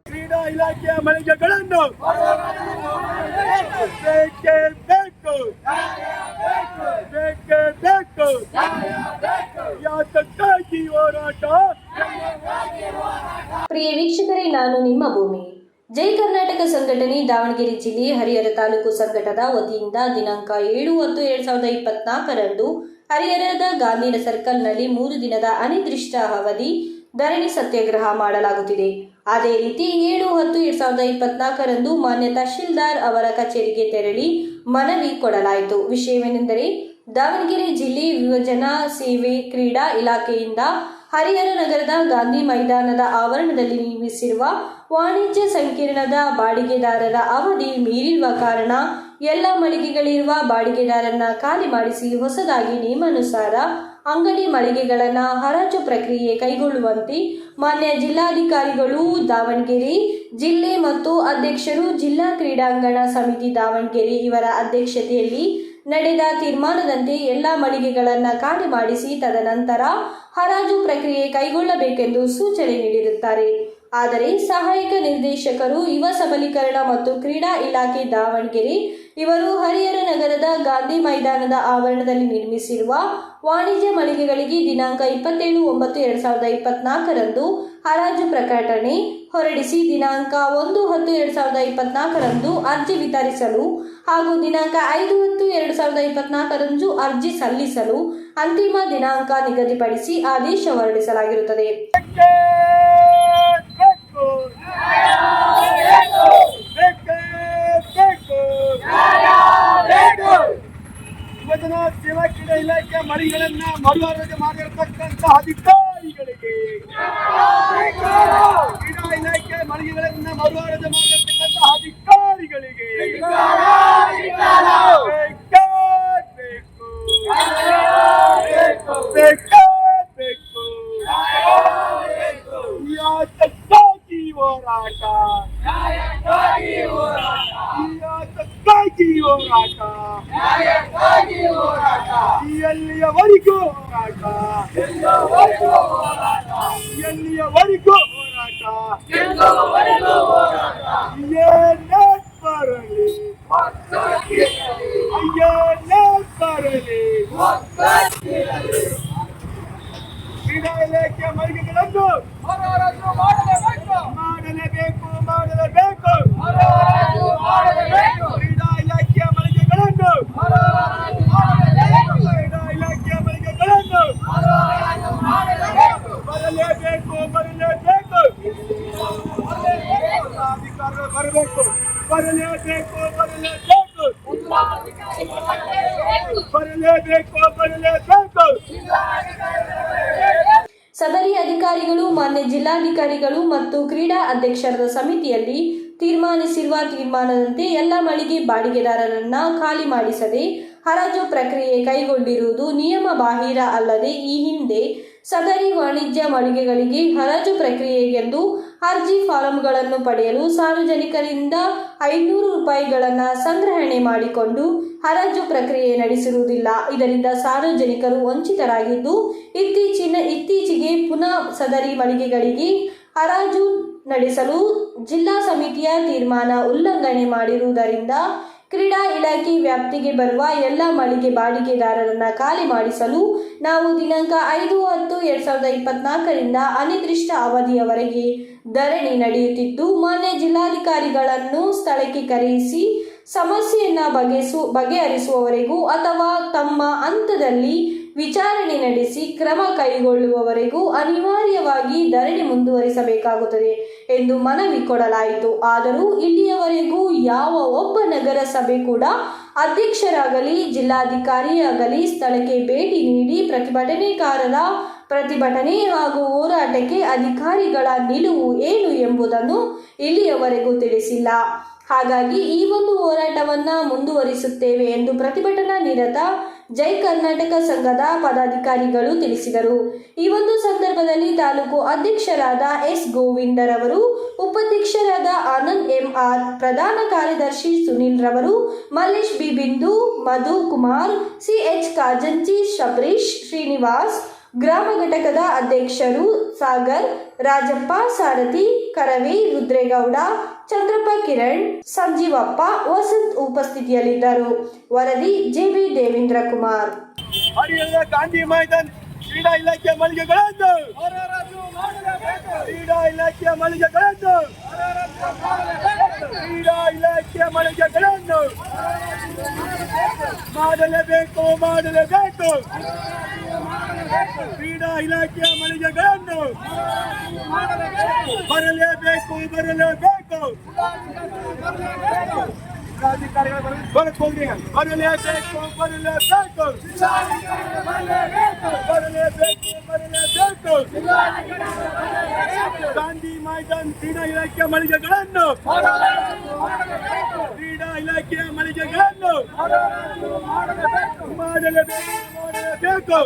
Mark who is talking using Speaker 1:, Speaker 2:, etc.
Speaker 1: ಕ್ರೀಡಾ ಇಲಾಖೆಯ ಮಳಿಗೆಗಳನ್ನು ಬೇಕೇ ಬೇಕು, ಬೇಕೇ ಬೇಕು. ಯಾತಕ್ಕಾಗಿ ಹೋರಾಟ?
Speaker 2: ಪ್ರಿಯ ವೀಕ್ಷಕರೇ, ನಾನು ನಿಮ್ಮ ಭೂಮಿ. ಜೈ ಕರ್ನಾಟಕ ಸಂಘಟನೆ ದಾವಣಗೆರೆ ಜಿಲ್ಲೆ ಹರಿಹರ ತಾಲೂಕು ಸಂಘಟದ ವತಿಯಿಂದ ದಿನಾಂಕ 7/10/2024 ಹರಿಹರದ ಗಾಂಧಿ ಸರ್ಕಲ್ನಲ್ಲಿ 3 ದಿನದ ಅನಿರ್ದಿಷ್ಟ ಅವಧಿ ಧರಣಿ ಸತ್ಯಾಗ್ರಹ ಮಾಡಲಾಗುತ್ತಿದೆ. ಅದೇ ರೀತಿ 7/10/2024 ಮಾನ್ಯ ತಹಶೀಲ್ದಾರ್ ಅವರ ಕಚೇರಿಗೆ ತೆರಳಿ ಮನವಿ ಕೊಡಲಾಯಿತು. ವಿಷಯವೇನೆಂದರೆ, ದಾವಣಗೆರೆ ಜಿಲ್ಲೆ ಯುವಜನ ಸೇವೆ ಕ್ರೀಡಾ ಇಲಾಖೆಯಿಂದ ಹರಿಹರ ನಗರದ ಗಾಂಧಿ ಮೈದಾನದ ಆವರಣದಲ್ಲಿ ನಿರ್ಮಿಸಿರುವ ವಾಣಿಜ್ಯ ಸಂಕೀರ್ಣದ ಬಾಡಿಗೆದಾರರ ಅವಧಿ ಮೀರಿರುವ ಕಾರಣ ಎಲ್ಲ ಮಳಿಗೆಗಳಿರುವ ಬಾಡಿಗೆದಾರರನ್ನ ಖಾಲಿ ಮಾಡಿಸಿ ಹೊಸದಾಗಿ ನಿಯಮಾನುಸಾರ ಅಂಗಡಿ ಮಳಿಗೆಗಳನ್ನು ಹರಾಜು ಪ್ರಕ್ರಿಯೆ ಕೈಗೊಳ್ಳುವಂತೆ ಮಾನ್ಯ ಜಿಲ್ಲಾಧಿಕಾರಿಗಳು ದಾವಣಗೆರೆ ಜಿಲ್ಲೆ ಮತ್ತು ಅಧ್ಯಕ್ಷರು ಜಿಲ್ಲಾ ಕ್ರೀಡಾಂಗಣ ಸಮಿತಿ ದಾವಣಗೆರೆ ಇವರ ಅಧ್ಯಕ್ಷತೆಯಲ್ಲಿ ನಡೆದ ತೀರ್ಮಾನದಂತೆ ಎಲ್ಲ ಮಳಿಗೆಗಳನ್ನು ಖಾಲಿ ಮಾಡಿಸಿ ತದನಂತರ ಹರಾಜು ಪ್ರಕ್ರಿಯೆ ಕೈಗೊಳ್ಳಬೇಕೆಂದು ಸೂಚನೆ ನೀಡಿರುತ್ತಾರೆ. ಆದರೆ ಸಹಾಯಕ ನಿರ್ದೇಶಕರು ಯುವ ಸಬಲೀಕರಣ ಮತ್ತು ಕ್ರೀಡಾ ಇಲಾಖೆ ದಾವಣಗೆರೆ ಇವರು ಹರಿಹರ ನಗರದ ಗಾಂಧಿ ಮೈದಾನದ ಆವರಣದಲ್ಲಿ ನಿರ್ಮಿಸಿರುವ ವಾಣಿಜ್ಯ ಮಳಿಗೆಗಳಿಗೆ ದಿನಾಂಕ 27/9/2024 ಹರಾಜು ಪ್ರಕಟಣೆ ಹೊರಡಿಸಿ ದಿನಾಂಕ 1/10/2024 ಅರ್ಜಿ ವಿತರಿಸಲು ಹಾಗೂ ದಿನಾಂಕ 5/10/2024 ಅರ್ಜಿ ಸಲ್ಲಿಸಲು ಅಂತಿಮ ದಿನಾಂಕ ನಿಗದಿಪಡಿಸಿ ಆದೇಶ ಹೊರಡಿಸಲಾಗಿರುತ್ತದೆ.
Speaker 1: ಯುವಜನ ಸೇವಾ ಕ್ರೀಡಾ ಇಲಾಖೆಯ ಮಳಿಗೆಗಳನ್ನ ಮರು ಆರೋಗ್ಯ ಮಾಡಿರತಕ್ಕಂಥ ಅಧಿಕಾರಿಗಳಿಗೆ, ಕ್ರೀಡಾ ಇಲಾಖೆಯ ಮಳಿಗೆಗಳನ್ನ ಮರು ಆರೋಗ್ಯ ಮಾಡಿರತಕ್ಕಂಥ ಅಧಿಕಾರಿಗಳಿಗೆ ಬೇಕೇ ಬೇಕು. ಯಾತಕ್ಕಾಗಿ ಹೋರಾಟ? ಯಾತಕ್ಕಾಗಿ ಹೋರಾಟ? ಎಲ್ಲಿಯವರೆಗೂ ಹೋರಾಟ? ಎಲ್ಲಿಯವರೆಗೂ ಹೋರಾಟ? ಏನೇ ಬರಲಿ, ಏನೇ ಬರಲಿ, ಕ್ರೀಡಾ ಇಲಾಖೆಯ ಮಳಿಗೆಗಳನ್ನು ಮಾಡಲೇಬೇಕು, ಮಾಡಲೇಬೇಕು. ಕ್ರೀಡಾ ಇಲಾಖೆಯ ಮಳಿಗೆಗಳನ್ನು, ಕ್ರೀಡಾ ಇಲಾಖೆಯ ಮಳಿಗೆಗಳನ್ನು ಬರಲೇಬೇಕು, ಬರಲೇಬೇಕು. ಅಧಿಕಾರಿಗಳು ಬರಬೇಕು, ಬರಲೇಬೇಕು, ಬರಲೇಬೇಕು, ಬರಲೇಬೇಕು, ಬರಲೇಬೇಕು.
Speaker 2: ಸದರಿ ಅಧಿಕಾರಿಗಳು ಮಾನ್ಯ ಜಿಲ್ಲಾಧಿಕಾರಿಗಳು ಮತ್ತು ಕ್ರೀಡಾ ಅಧ್ಯಕ್ಷರ ಸಮಿತಿಯಲ್ಲಿ ತೀರ್ಮಾನಿಸಿರುವ ತೀರ್ಮಾನದಂತೆ ಎಲ್ಲ ಮಳಿಗೆ ಬಾಡಿಗೆದಾರರನ್ನ ಖಾಲಿ ಮಾಡಿಸದೆ ಹರಾಜು ಪ್ರಕ್ರಿಯೆ ಕೈಗೊಂಡಿರುವುದು ನಿಯಮ ಬಾಹಿರ ಅಲ್ಲದೆ ಈ ಹಿಂದೆ ಸದರಿ ವಾಣಿಜ್ಯ ಮಳಿಗೆಗಳಿಗೆ ಹರಾಜು ಪ್ರಕ್ರಿಯೆಗೆಂದು ಅರ್ಜಿ ಫಾರಂಗಳನ್ನು ಪಡೆಯಲು ಸಾರ್ವಜನಿಕರಿಂದ 500 ರೂಪಾಯಿಗಳನ್ನು ಸಂಗ್ರಹಣೆ ಮಾಡಿಕೊಂಡು ಹರಾಜು ಪ್ರಕ್ರಿಯೆ ನಡೆಸಿರುವುದಿಲ್ಲ. ಇದರಿಂದ ಸಾರ್ವಜನಿಕರು ವಂಚಿತರಾಗಿದ್ದು ಇತ್ತೀಚೆಗೆ ಪುನಃ ಸದರಿ ಮಳಿಗೆಗಳಿಗೆ ಹರಾಜು ನಡೆಸಲು ಜಿಲ್ಲಾ ಸಮಿತಿಯ ತೀರ್ಮಾನ ಉಲ್ಲಂಘನೆ ಮಾಡಿರುವುದರಿಂದ ಕ್ರೀಡಾ ಇಲಾಖೆ ವ್ಯಾಪ್ತಿಗೆ ಬರುವ ಎಲ್ಲ ಮಳಿಗೆ ಬಾಡಿಗೆದಾರರನ್ನ ಖಾಲಿ ಮಾಡಿಸಲು ನಾವು ದಿನಾಂಕ 5/10/2024 ಅನಿರ್ದಿಷ್ಟ ಅವಧಿಯವರೆಗೆ ಧರಣಿ ನಡೆಯುತ್ತಿದ್ದು, ಮಾನ್ಯ ಜಿಲ್ಲಾಧಿಕಾರಿಗಳನ್ನು ಸ್ಥಳಕ್ಕೆ ಕರೆಯಿಸಿ ಸಮಸ್ಯೆಯನ್ನು ಬಗೆಹರಿಸುವವರೆಗೂ ಅಥವಾ ತಮ್ಮ ಹಂತದಲ್ಲಿ ವಿಚಾರಣೆ ನಡೆಸಿ ಕ್ರಮ ಕೈಗೊಳ್ಳುವವರೆಗೂ ಅನಿವಾರ್ಯವಾಗಿ ಧರಣಿ ಮುಂದುವರಿಸಬೇಕಾಗುತ್ತದೆ ಎಂದು ಮನವಿ ಕೊಡಲಾಯಿತು. ಆದರೂ ಇಲ್ಲಿಯವರೆಗೂ ಯಾವ ಒಬ್ಬ ನಗರಸಭೆ ಕೂಡ ಅಧ್ಯಕ್ಷರಾಗಲಿ ಜಿಲ್ಲಾಧಿಕಾರಿಯಾಗಲಿ ಸ್ಥಳಕ್ಕೆ ಭೇಟಿ ನೀಡಿ ಪ್ರತಿಭಟನೆಕಾರರ ಪ್ರತಿಭಟನೆ ಹಾಗೂ ಹೋರಾಟಕ್ಕೆ ಅಧಿಕಾರಿಗಳ ನಿಲುವು ಏನು ಎಂಬುದನ್ನು ಇಲ್ಲಿಯವರೆಗೂ ತಿಳಿಸಿಲ್ಲ. ಹಾಗಾಗಿ ಈ ಒಂದು ಹೋರಾಟವನ್ನು ಮುಂದುವರಿಸುತ್ತೇವೆ ಎಂದು ಪ್ರತಿಭಟನಾ ನಿರತ ಜೈ ಕರ್ನಾಟಕ ಸಂಘದ ಪದಾಧಿಕಾರಿಗಳು ತಿಳಿಸಿದರು. ಈ ಒಂದು ಸಂದರ್ಭದಲ್ಲಿ ತಾಲೂಕು ಅಧ್ಯಕ್ಷರಾದ ಎಸ್ ಗೋವಿಂದರ್ ಅವರು, ಉಪಾಧ್ಯಕ್ಷರಾದ ಆನಂದ್ ಎಂಆರ್, ಪ್ರಧಾನ ಕಾರ್ಯದರ್ಶಿ ಸುನಿಲ್ ರವರು, ಮಲ್ಲೇಶ್ ಬಿ ಬಿಂದು, ಮಧು ಕುಮಾರ್, ಸಿಎಚ್ ಕಾಜಂಚಿ, ಶಬರೀಶ್, ಶ್ರೀನಿವಾಸ್, ಗ್ರಾಮ ಘಟಕದ ಅಧ್ಯಕ್ಷರು ಸಾಗರ್, ರಾಜಪ್ಪ, ಸಾರಥಿ, ಕರವಿ, ರುದ್ರೇಗೌಡ, ಚಂದ್ರಪ್ಪ, ಕಿರಣ್, ಸಂಜೀವಪ್ಪ, ವಸಂತ್ ಉಪಸ್ಥಿತಿಯಲ್ಲಿದ್ದರು. ವರದಿ ಜೆಬಿ ದೇವೇಂದ್ರ ಕುಮಾರ್.
Speaker 1: ಹರಿಹರದ ಗಾಂಧಿ ಮೈದಾನ ಕ್ರೀಡಾ ಇಲಾಖೆಯ ಮಳಿಗೆಗಳನ್ನು ಕ್ರೀಡಾ ಇಲಾಖೆಯ ಮಳಿಗೆಗಳನ್ನು ಕ್ರೀಡಾ ಇಲಾಖೆಯ ಮಳಿಗೆಗಳನ್ನು ಮಾಡಲೇಬೇಕು ಮಾಡಲೇಬೇಕು. ಕ್ರೀಡಾ ಇಲಾಖೆಯ ಮಳಿಗೆಗಳನ್ನು ಬರಲೇಬೇಕು ಬರಲೇಬೇಕು. ಬರಲೇಬೇಕು ಬರಲೇಬೇಕು ಬರಲೇಬೇಕು ಬರಲೇಬೇಕು. ಗಾಂಧಿ ಮೈದಾನ ಕ್ರೀಡಾ ಇಲಾಖೆಯ ಮಳಿಗೆಗಳನ್ನು ಕ್ರೀಡಾ ಇಲಾಖೆಯ ಮಳಿಗೆಗಳನ್ನು ಮಾಡಲೇಬೇಕು ಮಾಡಲೇಬೇಕು.